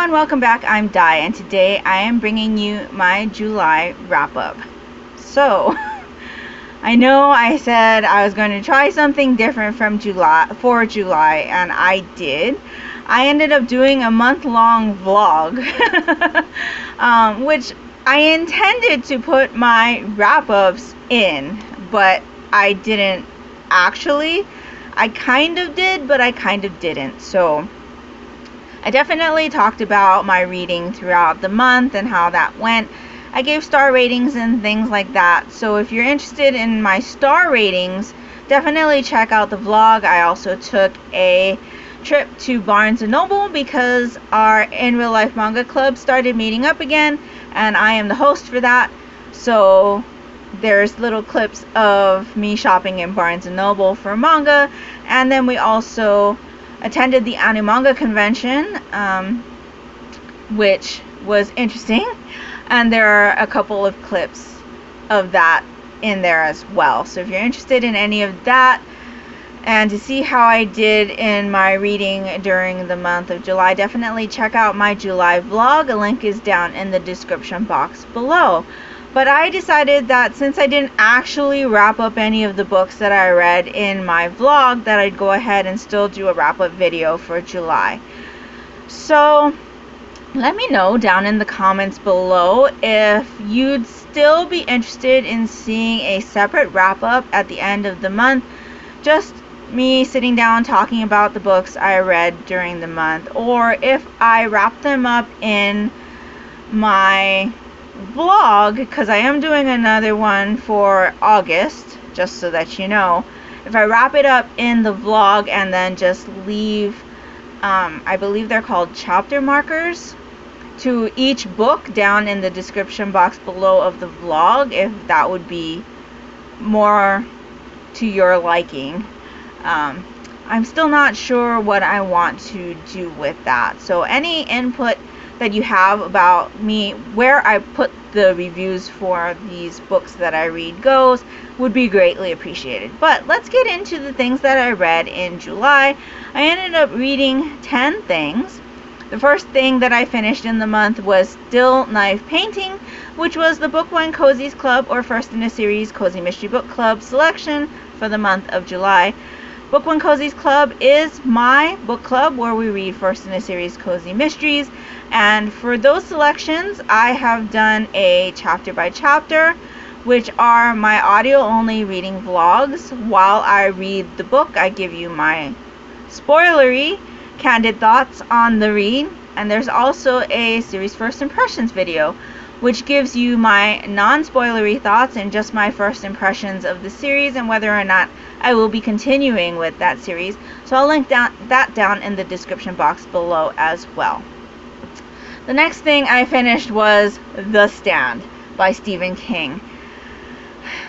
everyone, welcome back. I'm Di, and today I am bringing you my July wrap-up. So, I know I said I was going to try something different from July, and I did. I ended up doing a month-long vlog, which I intended to put my wrap-ups in, but I didn't actually. I kind of did, but I kind of didn't. So, I definitely talked about my reading throughout the month and how that went. I gave star ratings and things like that. So if you're interested in my star ratings, definitely check out the vlog. I also took a trip to Barnes & Noble because our In Real Life Manga Club started meeting up again, and I am the host for that. So there's little clips of me shopping in Barnes & Noble for manga, and then we also attended the Animanga convention, which was interesting, and there are a couple of clips of that in there as well. So if you're interested in any of that and to see how I did in my reading during the month of July, definitely check out my July vlog. A link is down in the description box below. But I decided that since I didn't actually wrap up any of the books that I read in my vlog, that I'd go ahead and still do a wrap-up video for July. So let me know down in the comments below if you'd still be interested in seeing a separate wrap-up at the end of the month. Just me sitting down talking about the books I read during the month, or if I wrap them up in my vlog, because I am doing another one for August, just so that you know. If I wrap it up in the vlog and then just leave, I believe they're called chapter markers, to each book down in the description box below of the vlog, if that would be more to your liking. I'm still not sure what I want to do with that, so any input that you have about me, where I put the reviews for these books that I read goes, would be greatly appreciated. But let's get into the things that I read in July. I ended up reading 10 things. The first thing that I finished in the month was Still Knife Painting, which was the Book One Cozies Club, or first in a series Cozy Mystery Book Club selection for the month of July. Book One Cozies Club is my book club where we read first in a series cozy mysteries, and for those selections I have done a chapter by chapter, which are my audio only reading vlogs. While I read the book, I give you my spoilery candid thoughts on the read, and there's also a series first impressions video which gives you my non-spoilery thoughts and just my first impressions of the series and whether or not I will be continuing with that series. So I'll link that down in the description box below as well. The next thing I finished was The Stand by Stephen King.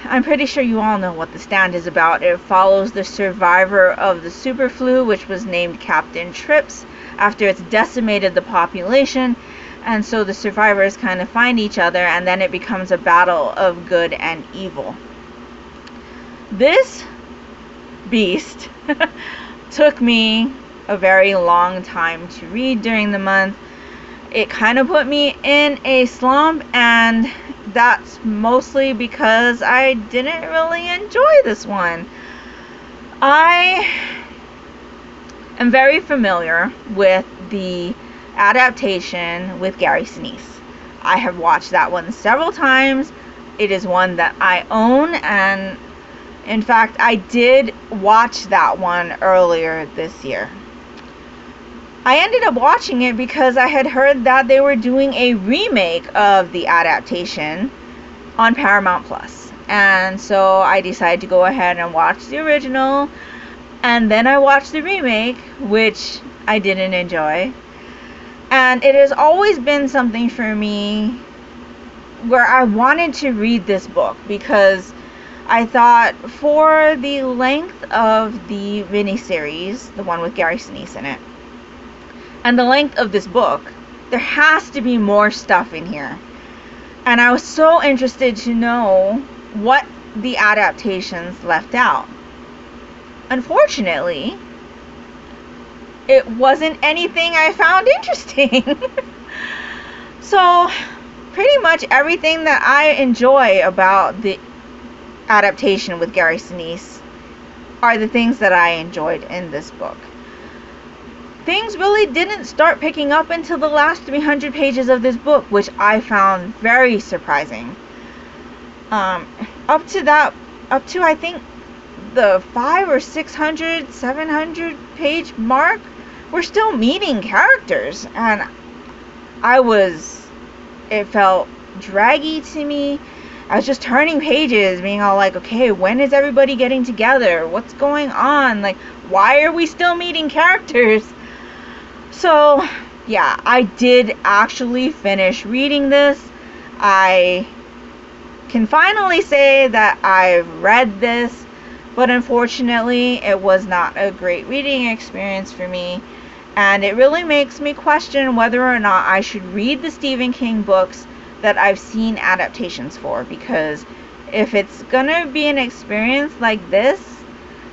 I'm pretty sure you all know what The Stand is about. It follows the survivor of the super flu, which was named Captain Trips after it's decimated the population. And so the survivors kind of find each other, and then it becomes a battle of good and evil. This beast took me a very long time to read during the month. It kind of put me in a slump, and that's mostly because I didn't really enjoy this one. I am very familiar with the adaptation with Gary Sinise. I have watched that one several times. It is one that I own, and in fact I did watch that one earlier this year. I ended up watching it because I had heard that they were doing a remake of the adaptation on Paramount Plus, and so I decided to go ahead and watch the original, and then I watched the remake, which I didn't enjoy. And it has always been something for me where I wanted to read this book, because I thought for the length of the miniseries, the one with Gary Sinise in it, and the length of this book, there has to be more stuff in here. And I was so interested to know what the adaptations left out. Unfortunately, it wasn't anything I found interesting. So pretty much everything that I enjoy about the adaptation with Gary Sinise are the things that I enjoyed in this book. Things really didn't start picking up until the last 300 pages of this book, which I found very surprising. Up to I think the 500 or 600, 700 page mark, we're still meeting characters, and it felt draggy to me. I was just turning pages, being all like, okay, when is everybody getting together? What's going on? Like, why are we still meeting characters? So, yeah, I did actually finish reading this. I can finally say that I've read this, but unfortunately, it was not a great reading experience for me. And it really makes me question whether or not I should read the Stephen King books that I've seen adaptations for, because if it's gonna be an experience like this,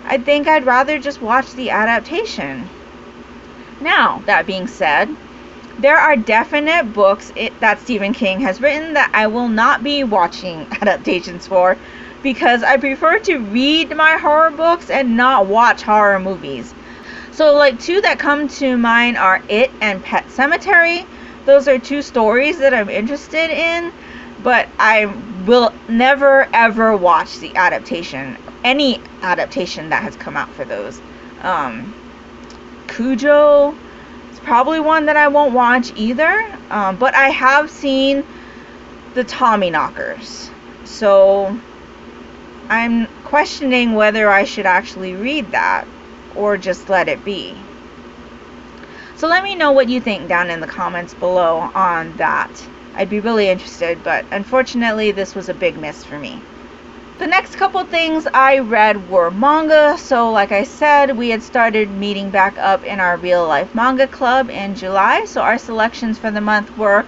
I think I'd rather just watch the adaptation. Now, that being said, there are definite books that Stephen King has written that I will not be watching adaptations for, because I prefer to read my horror books and not watch horror movies. So like two that come to mind are It and Pet Sematary. Those are two stories that I'm interested in, but I will never ever watch the adaptation, any adaptation that has come out for those. Cujo is probably one that I won't watch either, but I have seen the Tommyknockers, so I'm questioning whether I should actually read that or just let it be. So let me know what you think down in the comments below on that. I'd be really interested, but unfortunately this was a big miss for me. The next couple things I read were manga. So like I said, we had started meeting back up in our real life manga club in July. So our selections for the month were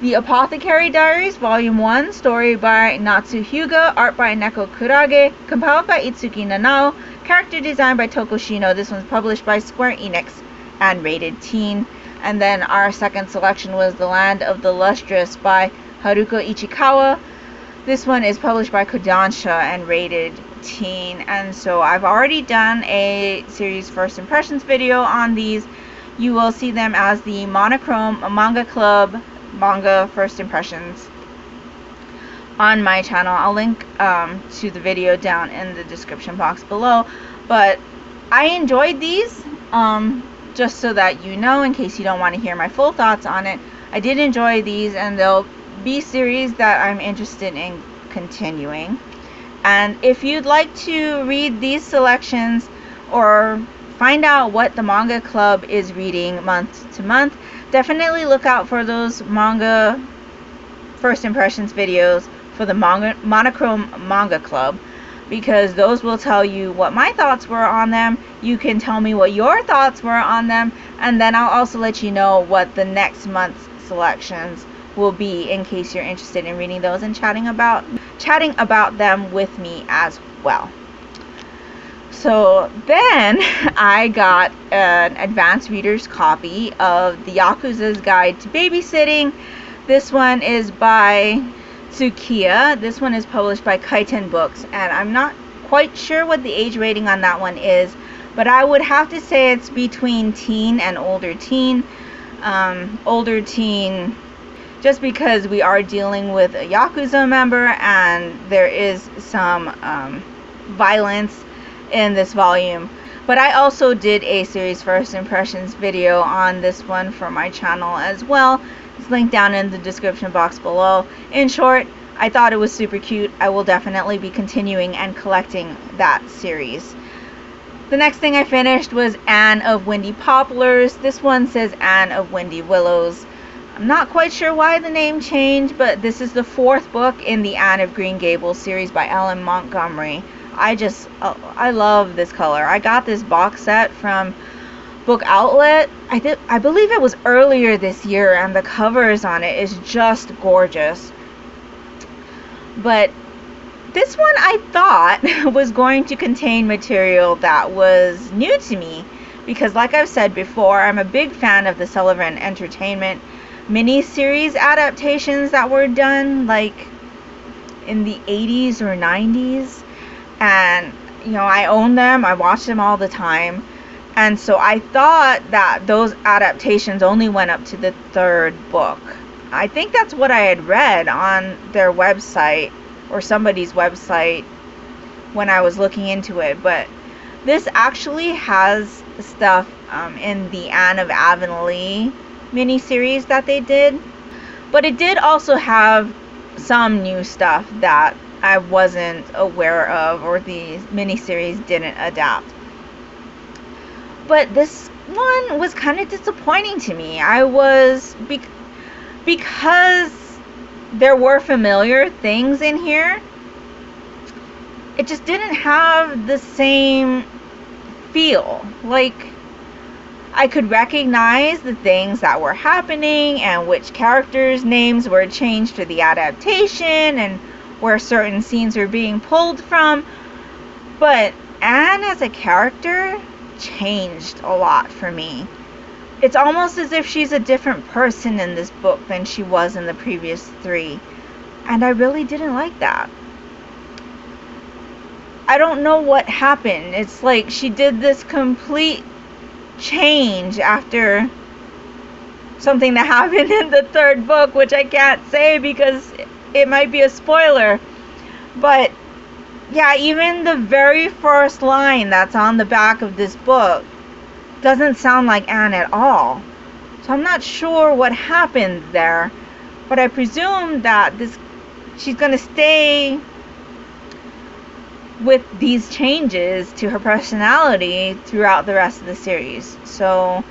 The Apothecary Diaries, Volume 1, story by Natsu Hyuga, art by Neko Kurage, compiled by Itsuki Nanao, character design by Toko Shino. This one's published by Square Enix and rated teen. And then our second selection was The Land of the Lustrous by Haruko Ichikawa. This one is published by Kodansha and rated teen. And so I've already done a series first impressions video on these. You will see them as the Monochrome Manga Club manga first impressions on my channel. I'll link to the video down in the description box below. But I enjoyed these, just so that you know, in case you don't want to hear my full thoughts on it. I did enjoy these, and they'll be series that I'm interested in continuing. And if you'd like to read these selections or find out what the manga club is reading month to month, definitely look out for those manga first impressions videos for the Monochrome Manga Club, because those will tell you what my thoughts were on them. You can tell me what your thoughts were on them, and then I'll also let you know what the next month's selections will be, in case you're interested in reading those and chatting about them with me as well. So then I got an advanced reader's copy of The Yakuza's Guide to Babysitting. This one is by Tsukiya. This one is published by Kaiten Books, and I'm not quite sure what the age rating on that one is, but I would have to say it's between teen and older teen. Older teen, just because we are dealing with a Yakuza member and there is some violence in this volume. But I also did a series first impressions video on this one for my channel as well. It's linked down in the description box below. In short, I thought it was super cute. I will definitely be continuing and collecting that series. The next thing I finished was Anne of Windy Poplars. This one says Anne of Windy Willows. I'm not quite sure why the name changed, but this is the fourth book in the Anne of Green Gables series by Ellen Montgomery. I love this color. I got this box set from Book Outlet. I believe it was earlier this year, and the covers on it is just gorgeous. But this one I thought was going to contain material that was new to me, because like I've said before, I'm a big fan of the Sullivan Entertainment miniseries adaptations that were done like in the 80s or 90s. And I own them, I watch them all the time. And so I thought that those adaptations only went up to the 3rd book. I think that's what I had read on their website or somebody's website when I was looking into it. But this actually has stuff in the Anne of Avonlea miniseries that they did. But it did also have some new stuff that I wasn't aware of or the miniseries didn't adapt. But this one was kind of disappointing to me. I was, because there were familiar things in here, it just didn't have the same feel. Like, I could recognize the things that were happening and which characters' names were changed for the adaptation and where certain scenes were being pulled from. But Anne as a character changed a lot for me. It's almost as if she's a different person in this book than she was in the previous 3. And I really didn't like that. I don't know what happened. It's like she did this complete change after something that happened in the 3rd book, which I can't say because it might be a spoiler. But yeah, even the very first line that's on the back of this book doesn't sound like Anne at all. So I'm not sure what happened there, but I presume that she's going to stay with these changes to her personality throughout the rest of the series. So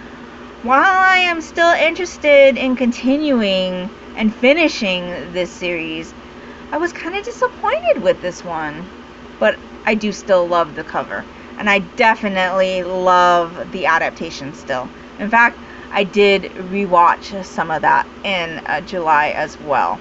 while I am still interested in continuing and finishing this series, I was kind of disappointed with this one. But I do still love the cover. And I definitely love the adaptation still. In fact, I did rewatch some of that in July as well.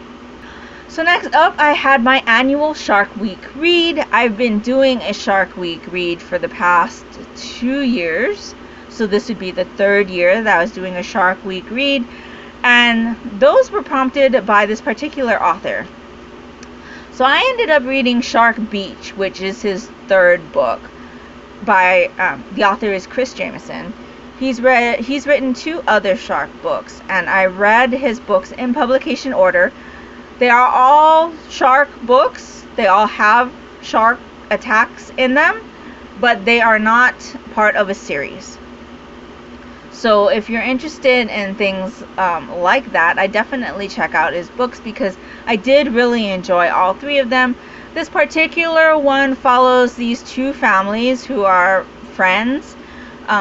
So next up, I had my annual Shark Week read. I've been doing a Shark Week read for the past 2 years. So this would be the 3rd year that I was doing a Shark Week read. And those were prompted by this particular author. So I ended up reading Shark Beach, which is his 3rd book. By the author is Chris Jameson. He's written 2 other shark books, and I read his books in publication order. They are all shark books. They all have shark attacks in them, but they are not part of a series. So if you're interested in things like that, I definitely check out his books because I did really enjoy all 3 of them. This particular one follows these 2 families who are friends.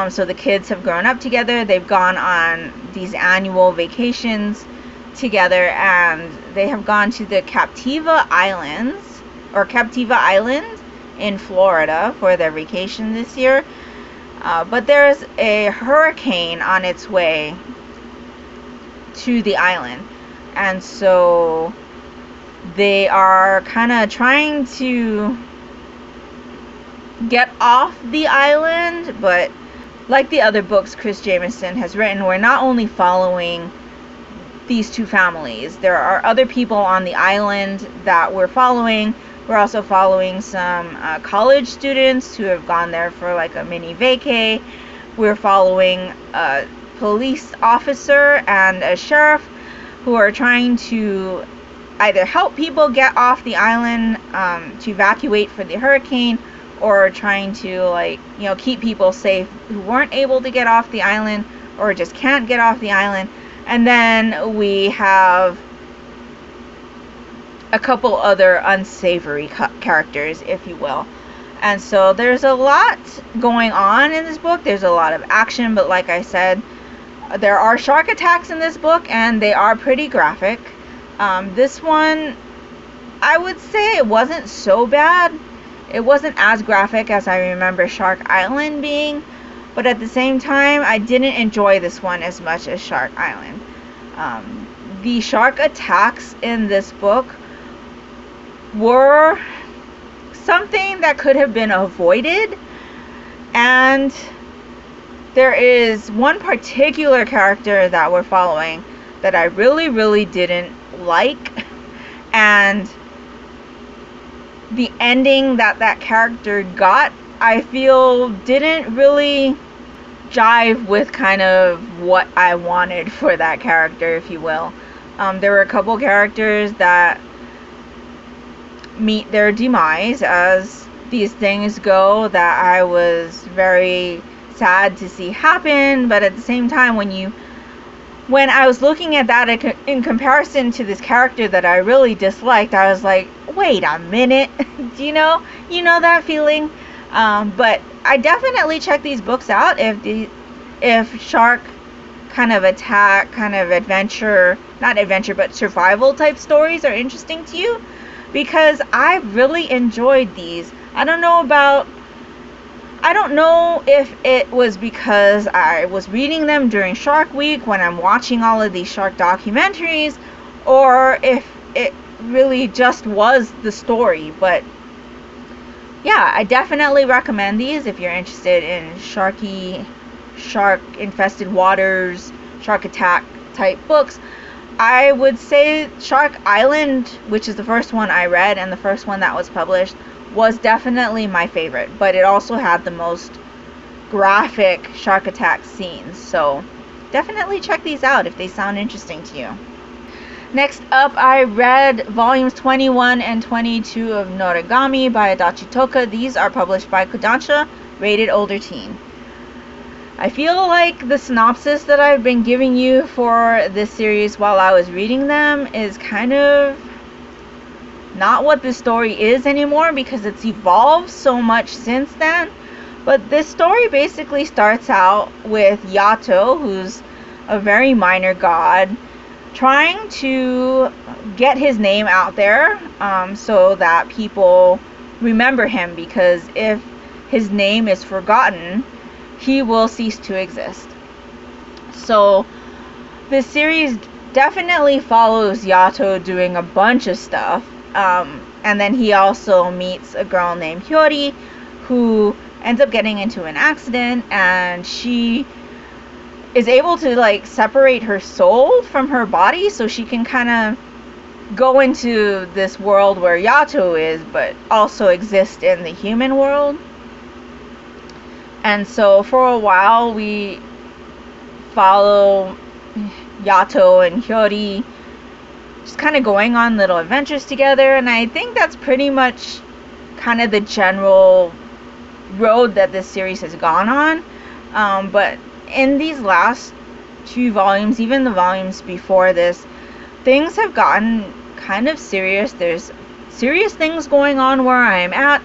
So the kids have grown up together. They've gone on these annual vacations together, and they have gone to the Captiva Islands, or Captiva Island in Florida for their vacation this year. But there's a hurricane on its way to the island. And so they are kind of trying to get off the island. But like the other books Chris Jameson has written, we're not only following these 2 families. There are other people on the island that we're following. We're also following some college students who have gone there for like a mini vacay. We're following a police officer and a sheriff who are trying to either help people get off the island to evacuate for the hurricane, or trying to keep people safe who weren't able to get off the island or just can't get off the island. And then we have a couple other unsavory characters, if you will. And so there's a lot going on in this book. There's a lot of action, but like I said, there are shark attacks in this book, and they are pretty graphic. This one, I would say it wasn't so bad. It wasn't as graphic as I remember Shark Island being, but at the same time, I didn't enjoy this one as much as Shark Island. The shark attacks in this book were something that could have been avoided, and there is one particular character that we're following that I really didn't like, and the ending that character got, I feel, didn't really jive with kind of what I wanted for that character, if you will. There were a couple characters that meet their demise, as these things go, that I was very sad to see happen, but at the same time, when I was looking at that in comparison to this character that I really disliked, I was like, wait a minute. Do you know that feeling? But I definitely check these books out if shark kind of attack, kind of adventure, not adventure, but survival type stories are interesting to you, because I really enjoyed these. I don't know if it was because I was reading them during Shark Week when I'm watching all of these shark documentaries, or if it really just was the story. But yeah, I definitely recommend these if you're interested in shark infested waters, shark attack type books. I would say Shark Island, which is the first one I read and the first one that was published, was definitely my favorite, but it also had the most graphic shark attack scenes. So definitely check these out if they sound interesting to you. Next up, I read volumes 21 and 22 of Noregami by Adachi Toka. These are published by Kodansha, rated older teen. I feel like the synopsis that I've been giving you for this series while I was reading them is kind of not what the story is anymore, because it's evolved so much since then. But this story basically starts out with Yato, who's a very minor god, trying to get his name out there so that people remember him, because if his name is forgotten, he will cease to exist. So this series definitely follows Yato doing a bunch of stuff, and then he also meets a girl named Hyori who ends up getting into an accident, and she is able to like separate her soul from her body so she can kind of go into this world where Yato is, but also exist in the human world. And so for a while we follow Yato and Hyori just kind of going on little adventures together, and I think that's pretty much kind of the general road that this series has gone on. But in these last two volumes, even the volumes before this, things have gotten kind of serious. There's serious things going on where I'm at,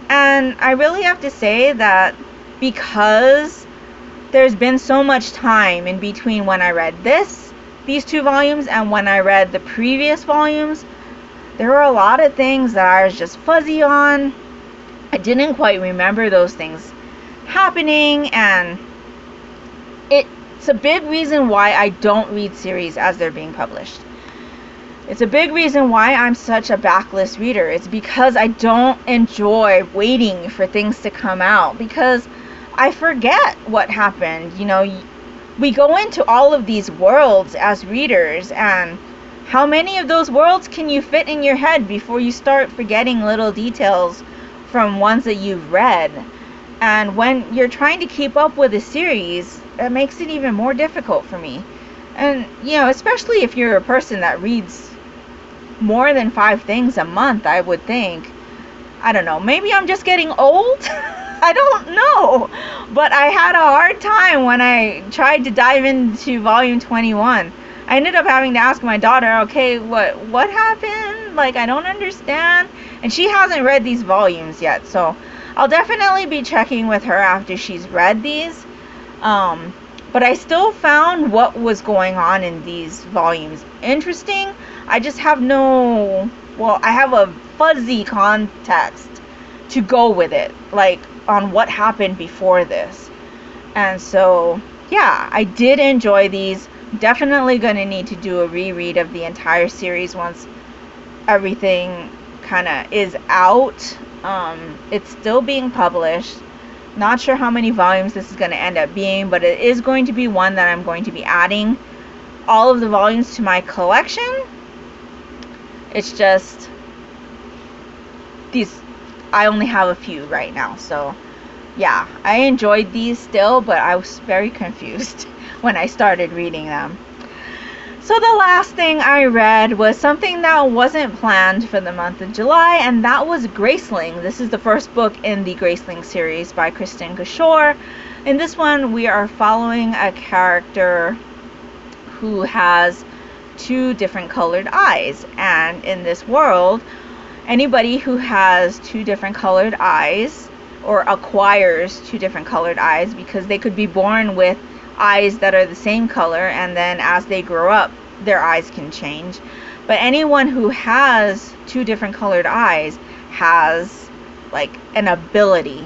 and I really have to say that because there's been so much time in between when I read these two volumes and when I read the previous volumes, there were a lot of things that I was just fuzzy on. I didn't quite remember those things happening, and it's a big reason why I don't read series as they're being published. It's a big reason why I'm such a backlist reader. It's because I don't enjoy waiting for things to come out, because I forget what happened. You know, we go into all of these worlds as readers, and how many of those worlds can you fit in your head before you start forgetting little details from ones that you've read? And when you're trying to keep up with a series, it makes it even more difficult for me. And, you know, especially if you're a person that reads more than 5 things a month, I would think. I don't know, maybe I'm just getting old? I don't know. But I had a hard time when I tried to dive into volume 21. I ended up having to ask my daughter, okay, what happened? Like, I don't understand. And she hasn't read these volumes yet, so I'll definitely be checking with her after she's read these. But I still found what was going on in these volumes interesting. I just have I have a fuzzy context to go with it, like on what happened before this. And so, yeah, I did enjoy these. Definitely going to need to do a reread of the entire series once everything kind of is out. It's still being published, Not sure how many volumes this is going to end up being, but it is going to be one that I'm going to be adding all of the volumes to my collection. It's just these, I only have a few right now. So yeah, I enjoyed these still, but I was very confused when I started reading them. So the last thing I read was something that wasn't planned for the month of July, and that was Graceling. This is the first book in the Graceling series by Kristen Kishore. In this one, we are following a character who has 2 different colored eyes. And in this world, anybody who has 2 different colored eyes, or acquires 2 different colored eyes, because they could be born with eyes that are the same color, and then as they grow up their eyes can change, but anyone who has 2 different colored eyes has like an ability.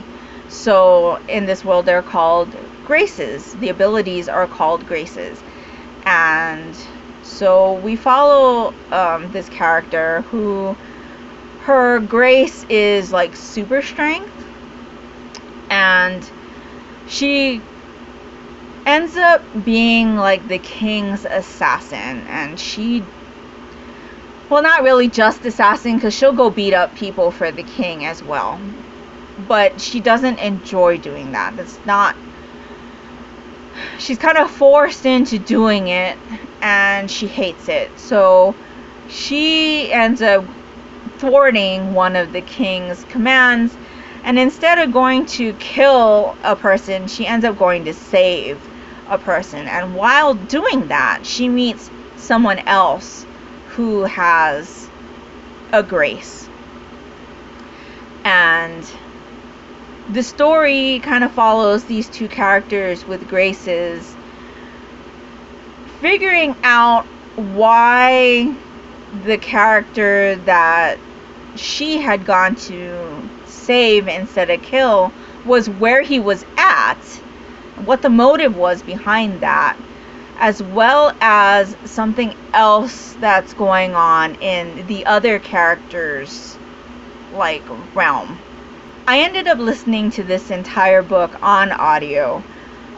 So in this world they're called graces. The abilities are called graces. And so we follow this character who, her grace is like super strength, and she ends up being like the king's assassin. And she, well, not really just assassin, because she'll go beat up people for the king as well, but she doesn't enjoy doing that. It's not, she's kind of forced into doing it, and she hates it. So she ends up thwarting one of the king's commands, and instead of going to kill a person, she ends up going to save a person. And while doing that, she meets someone else who has a grace. And the story kind of follows these 2 characters with graces figuring out why the character that she had gone to save instead of kill was where he was at, what the motive was behind that, as well as something else that's going on in the other characters' like realm. I ended up listening to this entire book on audio.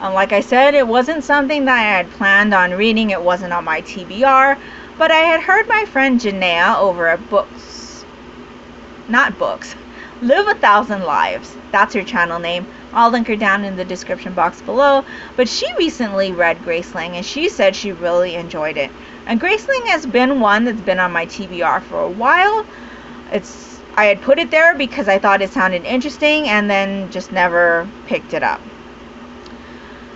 Like I said, it wasn't something that I had planned on reading. It wasn't on my TBR, but I had heard my friend Janaea over at Live a Thousand Lives. That's her channel name. I'll link her down in the description box below. But she recently read Graceling, and she said she really enjoyed it. And Graceling has been one that's been on my TBR for a while. I had put it there because I thought it sounded interesting, and then just never picked it up.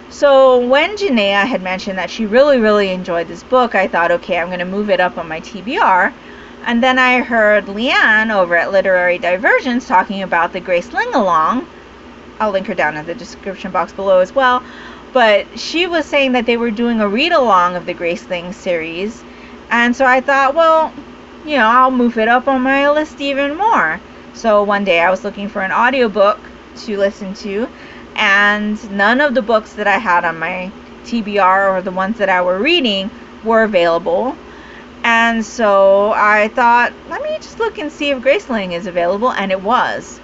So when Janaea had mentioned that she really enjoyed this book, I thought, okay, I'm going to move it up on my TBR. And then I heard Leanne over at Literary Diversions talking about the Graceling along. I'll link her down in the description box below as well. But she was saying that they were doing a read-along of the Graceling series. And so I thought, well, you know, I'll move it up on my list even more. So one day I was looking for an audiobook to listen to, and none of the books that I had on my TBR or the ones that I were reading were available. And so I thought, let me just look and see if Graceling is available, and it was.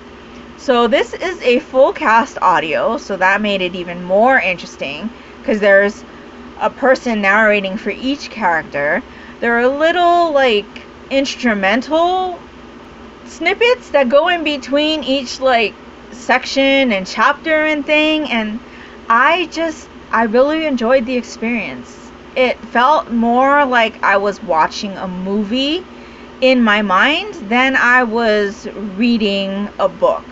So this is a full cast audio, so that made it even more interesting, because there's a person narrating for each character. There are little like instrumental snippets that go in between each like section and chapter and thing, and I really enjoyed the experience. It felt more like I was watching a movie in my mind than I was reading a book.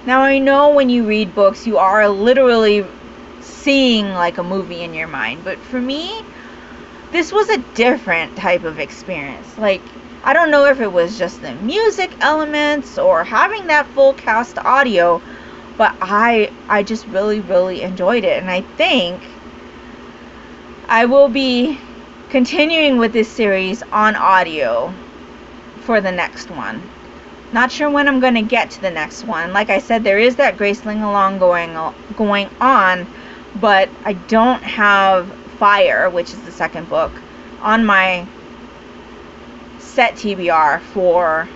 Now I know when you read books you are literally seeing like a movie in your mind, but for me this was a different type of experience. Like, I don't know if it was just the music elements or having that full cast audio, but I just really enjoyed it. And I think I will be continuing with this series on audio for the next one. Not sure when I'm going to get to the next one. Like I said, there is that Graceling along going on, but I don't have Fire, which is the second book, on my set TBR for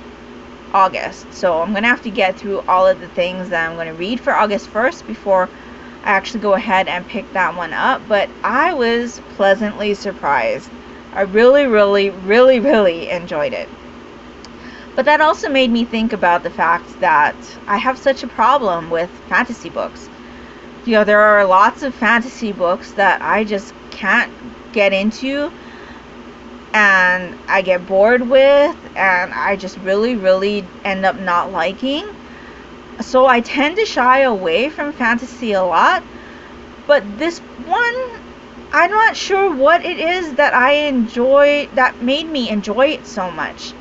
August. So I'm going to have to get through all of the things that I'm going to read for August 1st before I actually go ahead and pick that one up. But I was pleasantly surprised. I really, really, really, really enjoyed it. But that also made me think about the fact that I have such a problem with fantasy books. You know, there are lots of fantasy books that I just can't get into, and I get bored with, and I just really, really end up not liking. So I tend to shy away from fantasy a lot. But this one, I'm not sure what it is that I enjoy, that made me enjoy it so much.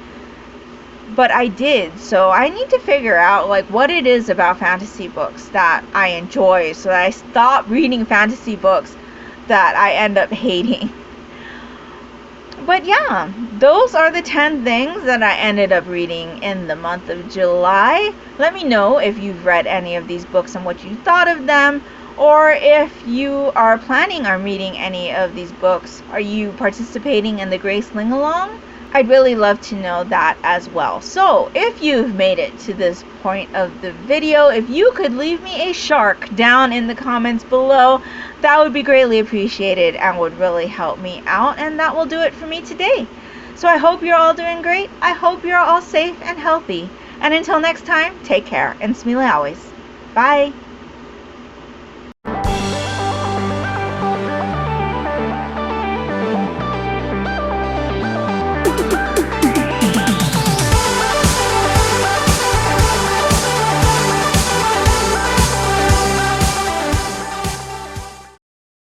But I did. So I need to figure out like what it is about fantasy books that I enjoy, so that I stop reading fantasy books that I end up hating. But yeah, those are the 10 things that I ended up reading in the month of July. Let me know if you've read any of these books and what you thought of them, or if you are planning on reading any of these books. Are you participating in the Graceling along? I'd really love to know that as well. So if you've made it to this point of the video, if you could leave me a shark down in the comments below, that would be greatly appreciated and would really help me out. And that will do it for me today. So I hope you're all doing great. I hope you're all safe and healthy. And until next time, take care and smile always. Bye.